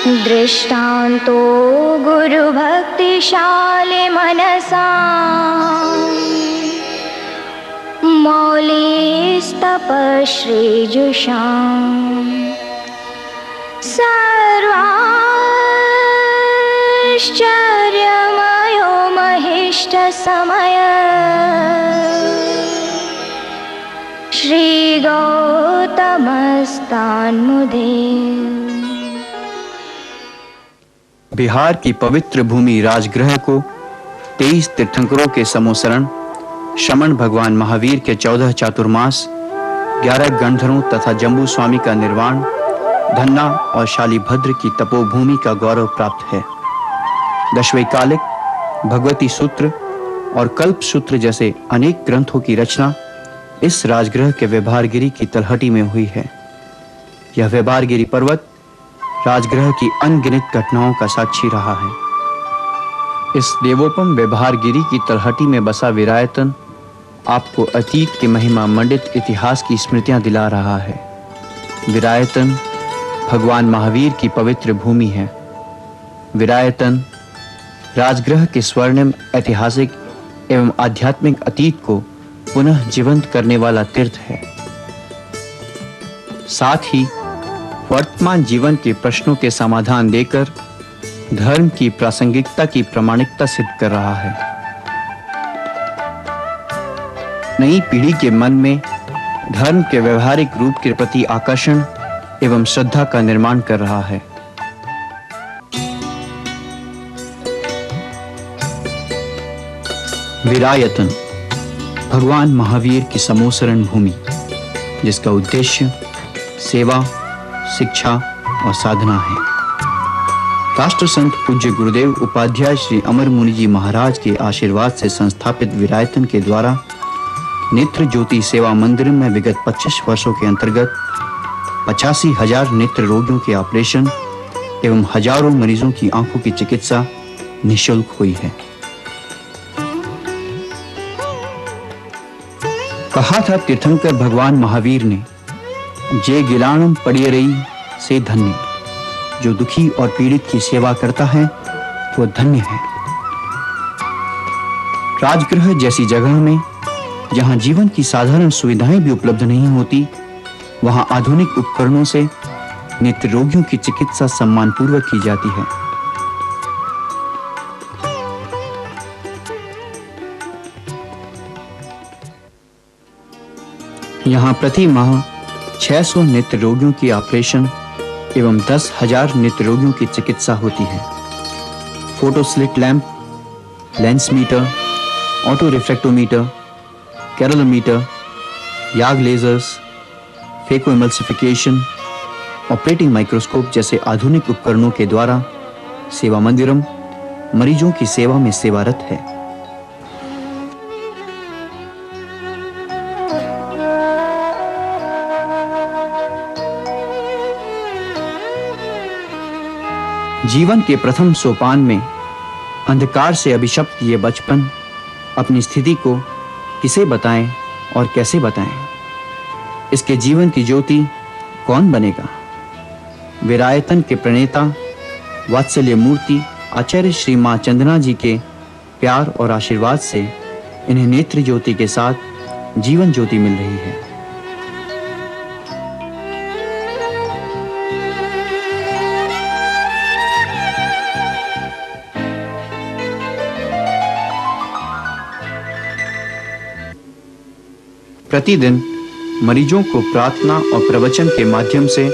दृष्टान्तो गुरुभक्तिशाली मनसा मौलिस्तपश्रीजुषाम् सर्वाश्चर्यमयो महिष्टसमय श्रीगौतमस्तान्मुदे। बिहार की पवित्र भूमि राजगृह को 23 तीर्थंकरों के समोसरण, शमन भगवान महावीर के 14 चातुर्मास, 11 गणधरों तथा जम्बू स्वामी का निर्वाण, धन्ना और शालिभद्र की तपोभूमि का गौरव प्राप्त है। दशवैकालिक, भगवती सूत्र और कल्प सूत्र जैसे अनेक ग्रंथों की रचना इस राजगृह के व्यवहारगिरी की तलहटी में हुई है। यह व्यवहारगिरी पर्वत राजगृह की अनगिनत घटनाओं का साक्षी रहा है। इस देवोपम व्यवहारगिरी की तलहटी में बसा विरायतन आपको अतीत के महिमा मंडित इतिहास की स्मृतियां दिला रहा है। विरायतन भगवान महावीर की पवित्र भूमि है। विरायतन राजगृह के स्वर्णिम ऐतिहासिक एवं आध्यात्मिक अतीत को पुनः जीवंत करने वाला तीर्थ है। साथ ही वर्तमान जीवन के प्रश्नों के समाधान देकर धर्म की प्रासंगिकता की प्रामाणिकता सिद्ध कर रहा है। नई पीढ़ी के मन में धर्म के व्यवहारिक रूप के प्रति आकर्षण एवं श्रद्धा का निर्माण कर रहा है। विरायतन भगवान महावीर की समोसरण भूमि, जिसका उद्देश्य सेवा, शिक्षा और साधना है। राष्ट्र संत पूज्य गुरुदेव उपाध्याय श्री अमर मुनि जी महाराज के आशीर्वाद से संस्थापित विरायतन के द्वारा नेत्र ज्योति सेवा मंदिर में विगत 25 वर्षों के अंतर्गत 85,000 नेत्र रोगियों के ऑपरेशन एवं हजारों मरीजों की आंखों की चिकित्सा निःशुल्क हुई है। कहा था तीर्थंकर भगवान महावीर ने, जे गिलाणम पड़ियरई से धन्य। जो दुखी और पीड़ित की सेवा करता है वो धन्य है। राजगृह जैसी जगह में जहां जीवन की साधारण सुविधाएं भी उपलब्ध नहीं होती, वहां आधुनिक उपकरणों से नेत्र रोगियों की चिकित्सा सम्मानपूर्वक की जाती है। यहाँ प्रति माह 600 नेत्र रोगियों की ऑपरेशन एवं 10,000 नेत्र रोगियों की चिकित्सा होती है। Photo slit lamp, lens meter, auto refractometer, keratometer, YAG lasers, phaco emulsification, operating microscope जैसे आधुनिक उपकरणों के द्वारा सेवा मंदिरम मरीजों की सेवा में सेवारत है। जीवन के प्रथम सोपान में अंधकार से अभिशप्त ये बचपन अपनी स्थिति को किसे बताएं और कैसे बताएं? इसके जीवन की ज्योति कौन बनेगा? विरायतन के प्रणेता वात्सल्य मूर्ति आचार्य श्री मां चंदना जी के प्यार और आशीर्वाद से इन्हें नेत्र ज्योति के साथ जीवन ज्योति मिल रही है। प्रतिदिन मरीजों को प्रार्थना और प्रवचन के माध्यम से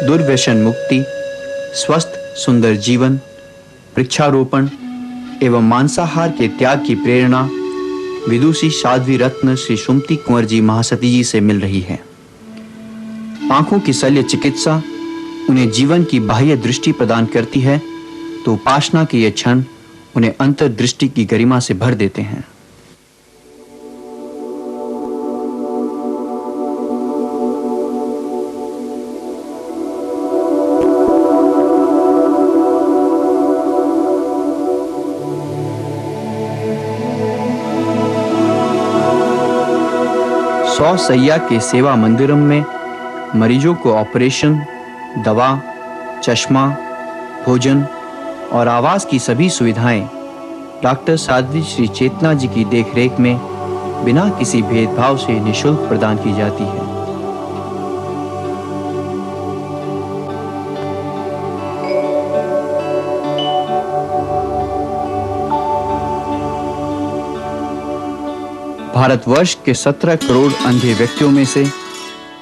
दुर्व्यसन मुक्ति, स्वस्थ सुंदर जीवन, वृक्षारोपण एवं मांसाहार के त्याग की प्रेरणा विदुषी साध्वी रत्न श्री सुमति कुंवर जी महासती जी से मिल रही है। आंखों की शल्य चिकित्सा उन्हें जीवन की बाह्य दृष्टि प्रदान करती है, तो उपासना के ये क्षण उन्हें अंतर्दृष्टि की गरिमा से भर देते हैं। सौ सैया के सेवा मंदिरम में मरीजों को ऑपरेशन, दवा, चश्मा, भोजन और आवास की सभी सुविधाएं डॉक्टर साध्वी श्री चेतना जी की देखरेख में बिना किसी भेदभाव से निःशुल्क प्रदान की जाती है। भारतवर्ष के 17 करोड़ अंधे व्यक्तियों में से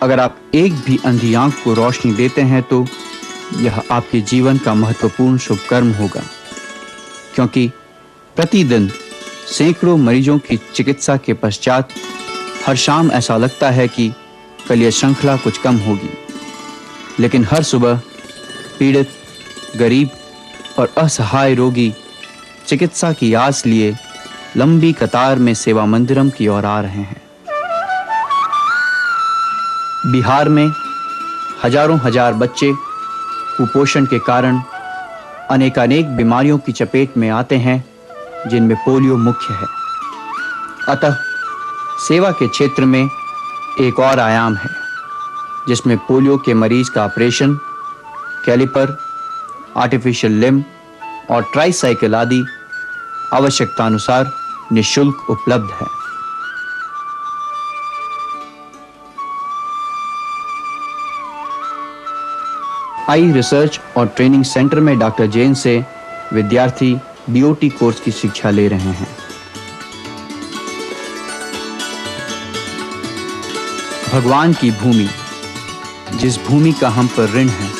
अगर आप एक भी अंधी आंख को रोशनी देते हैं तो यह आपके जीवन का महत्वपूर्ण शुभ कर्म होगा, क्योंकि प्रतिदिन सैकड़ों मरीजों की चिकित्सा के पश्चात हर शाम ऐसा लगता है कि कल यह श्रृंखला कुछ कम होगी, लेकिन हर सुबह पीड़ित, गरीब और असहाय रोगी चिकित्सा की आस लिए लंबी कतार में सेवा मंदिरम की ओर आ रहे हैं। बिहार में हजारों हजार बच्चे कुपोषण के कारण अनेकानेक बीमारियों की चपेट में आते हैं, जिनमें पोलियो मुख्य है। अतः सेवा के क्षेत्र में एक और आयाम है, जिसमें पोलियो के मरीज का ऑपरेशन, कैलिपर, आर्टिफिशियल लिम्ब और ट्राइसाइकिल आदि आवश्यकतानुसार निःशुल्क उपलब्ध है। आई रिसर्च और ट्रेनिंग सेंटर में डॉक्टर जैन से विद्यार्थी बीओटी कोर्स की शिक्षा ले रहे हैं। भगवान की भूमि, जिस भूमि का हम पर ऋण है,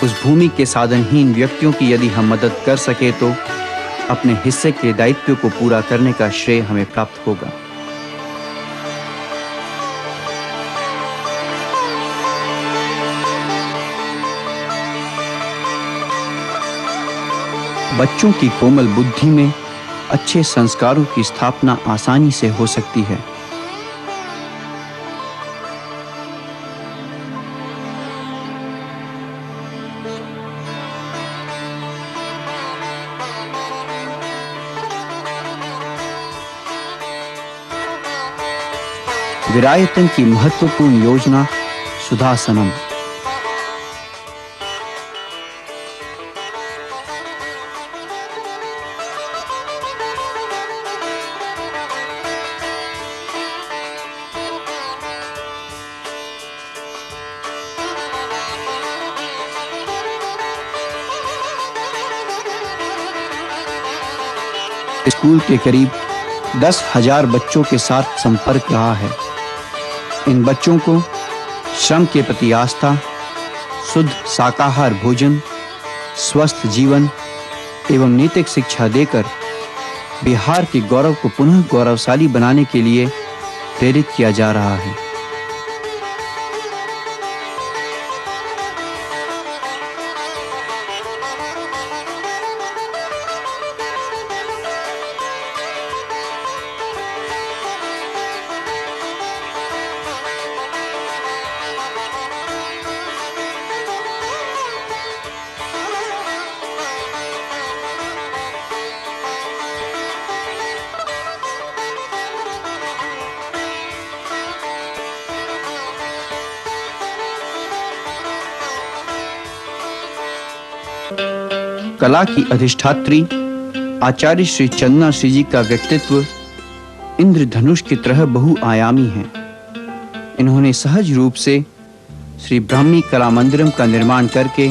उस भूमि के साधनहीन व्यक्तियों की यदि हम मदद कर सके तो अपने हिस्से के दायित्व को पूरा करने का श्रेय हमें प्राप्त होगा। बच्चों की कोमल बुद्धि में अच्छे संस्कारों की स्थापना आसानी से हो सकती है। विरायतन की महत्वपूर्ण योजना सुधासनम। स्कूल के करीब 10,000 बच्चों के साथ संपर्क रहा है। इन बच्चों को श्रम के प्रति आस्था, शुद्ध शाकाहार भोजन, स्वस्थ जीवन एवं नैतिक शिक्षा देकर बिहार के गौरव को पुनः गौरवशाली बनाने के लिए प्रेरित किया जा रहा है। कला की अधिष्ठात्री आचार्य श्री चंदना श्री जी का व्यक्तित्व इंद्रधनुष की तरह बहुआयामी है। इन्होंने सहज रूप से श्री ब्राह्मी कला मंदिरम का निर्माण करके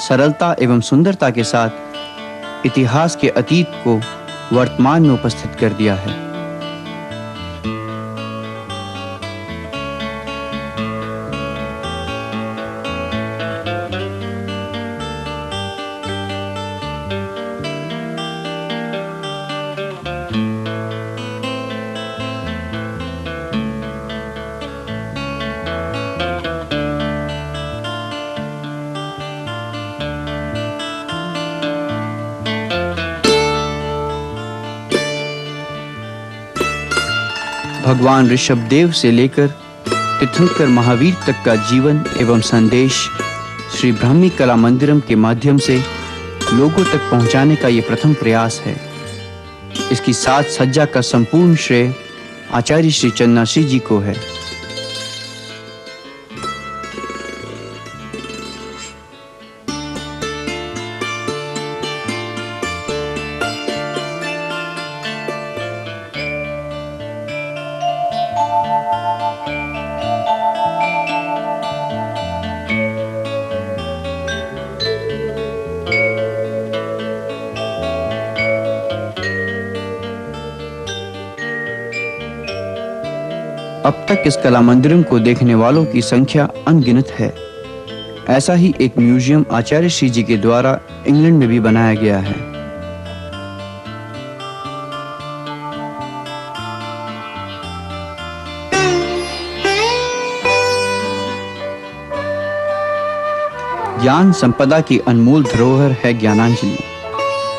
सरलता एवं सुंदरता के साथ इतिहास के अतीत को वर्तमान में उपस्थित कर दिया है। भगवान ऋषभदेव से लेकर तीर्थंकर महावीर तक का जीवन एवं संदेश श्री ब्राह्मी कला मंदिरम के माध्यम से लोगों तक पहुंचाने का ये प्रथम प्रयास है। इसकी साज सज्जा का संपूर्ण श्रेय आचार्य श्री चंदना श्री जी को है। अब तक इस कला मंदिरम को देखने वालों की संख्या अनगिनत है। ऐसा ही एक म्यूजियम आचार्य श्री जी के द्वारा इंग्लैंड में भी बनाया गया है। ज्ञान संपदा की अनमोल धरोहर है ज्ञानांजलि,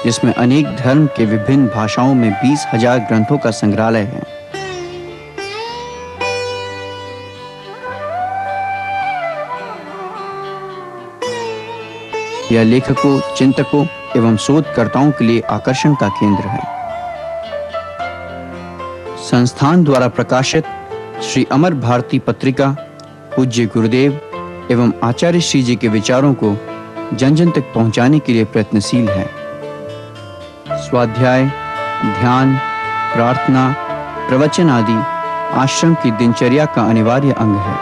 जिसमें अनेक धर्म के विभिन्न भाषाओं में 20,000 ग्रंथों का संग्रहालय है। यह लेखकों, चिंतकों एवं शोधकर्ताओं के लिए आकर्षण का केंद्र है। संस्थान द्वारा प्रकाशित श्री अमर भारती पत्रिका पूज्य गुरुदेव एवं आचार्य श्री जी के विचारों को जन जन तक पहुंचाने के लिए प्रयत्नशील है। स्वाध्याय, ध्यान, प्रार्थना, प्रवचन आदि आश्रम की दिनचर्या का अनिवार्य अंग है।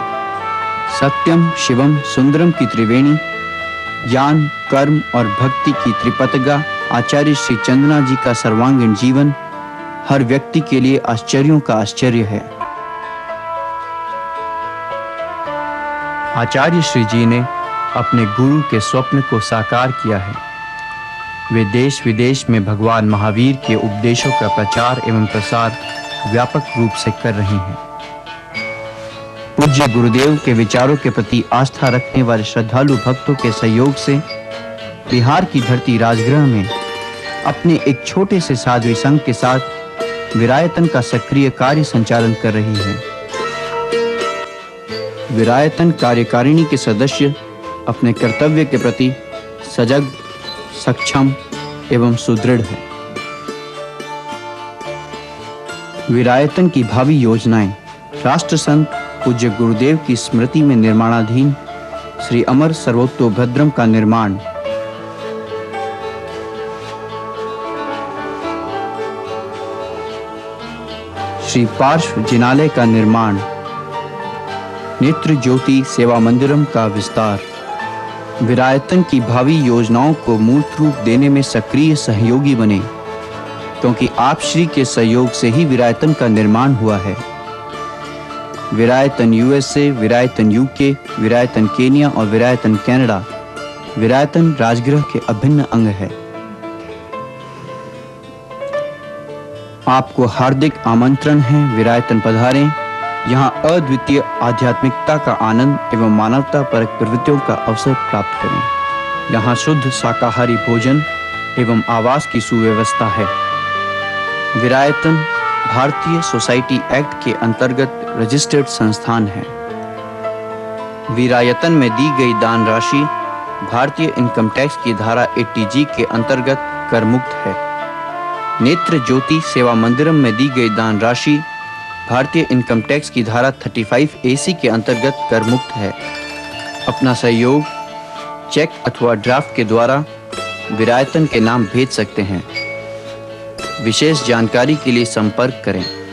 सत्यम शिवम सुंदरम की त्रिवेणी, ज्ञान, कर्म और भक्ति की त्रिपतगा आचार्य श्री चंदना जी का सर्वांगीण जीवन हर व्यक्ति के लिए आश्चर्यों का आश्चर्य है। आचार्य श्री जी ने अपने गुरु के स्वप्न को साकार किया है। वे देश विदेश में भगवान महावीर के उपदेशों का प्रचार एवं प्रसार व्यापक रूप से कर रहे हैं। पूज्य गुरुदेव के विचारों के प्रति आस्था रखने वाले श्रद्धालु भक्तों के सहयोग से बिहार की धरती राजगृह में अपने एक छोटे से साध्वी संघ के साथ विरायतन का सक्रिय कार्य संचालन कर रही है। विरायतन कार्यकारिणी के सदस्य अपने कर्तव्य के प्रति सजग, सक्षम एवं सुदृढ़ है। विरायतन की भावी योजनाएं राष्ट्र संत पूज्य गुरुदेव की स्मृति में निर्माणाधीन श्री अमर सर्वोत्तोभद्रम का निर्माण, श्री पार्श्व जिनालय का निर्माण, नेत्र ज्योति सेवा मंदिरम का विस्तार, विरायतन की भावी योजनाओं को मूर्त रूप देने में सक्रिय सहयोगी बने, क्योंकि आप श्री के सहयोग से ही विरायतन का निर्माण हुआ है। विरायतन यूएसए, विरायतन यूके, विरायतन केनिया और विरायतन कनाडा विरायतन राजगृह के अभिन्न अंग है। आपको हार्दिक आमंत्रण है, विरायतन पधारें। यहाँ अद्वितीय आध्यात्मिकता का आनंद एवं मानवता परक प्रवृत्तियों का अवसर प्राप्त करें। यहाँ शुद्ध शाकाहारी भोजन एवं आवास की सुव्यवस्था है। विरायतन भारतीय सोसाइटी एक्ट के अंतर्गत रजिस्टर्ड संस्थान है। विरायतन में दी गई दान राशि भारतीय इनकम टैक्स की धारा 80G के अंतर्गत कर मुक्त है। नेत्र ज्योति सेवा मंदिरम में दी गई दान राशि भारतीय इनकम टैक्स की धारा 35AC के अंतर्गत कर मुक्त है। अपना सहयोग चेक अथवा ड्राफ्ट के द्वारा विरायतन के नाम भेज सकते हैं। विशेष जानकारी के लिए संपर्क करें।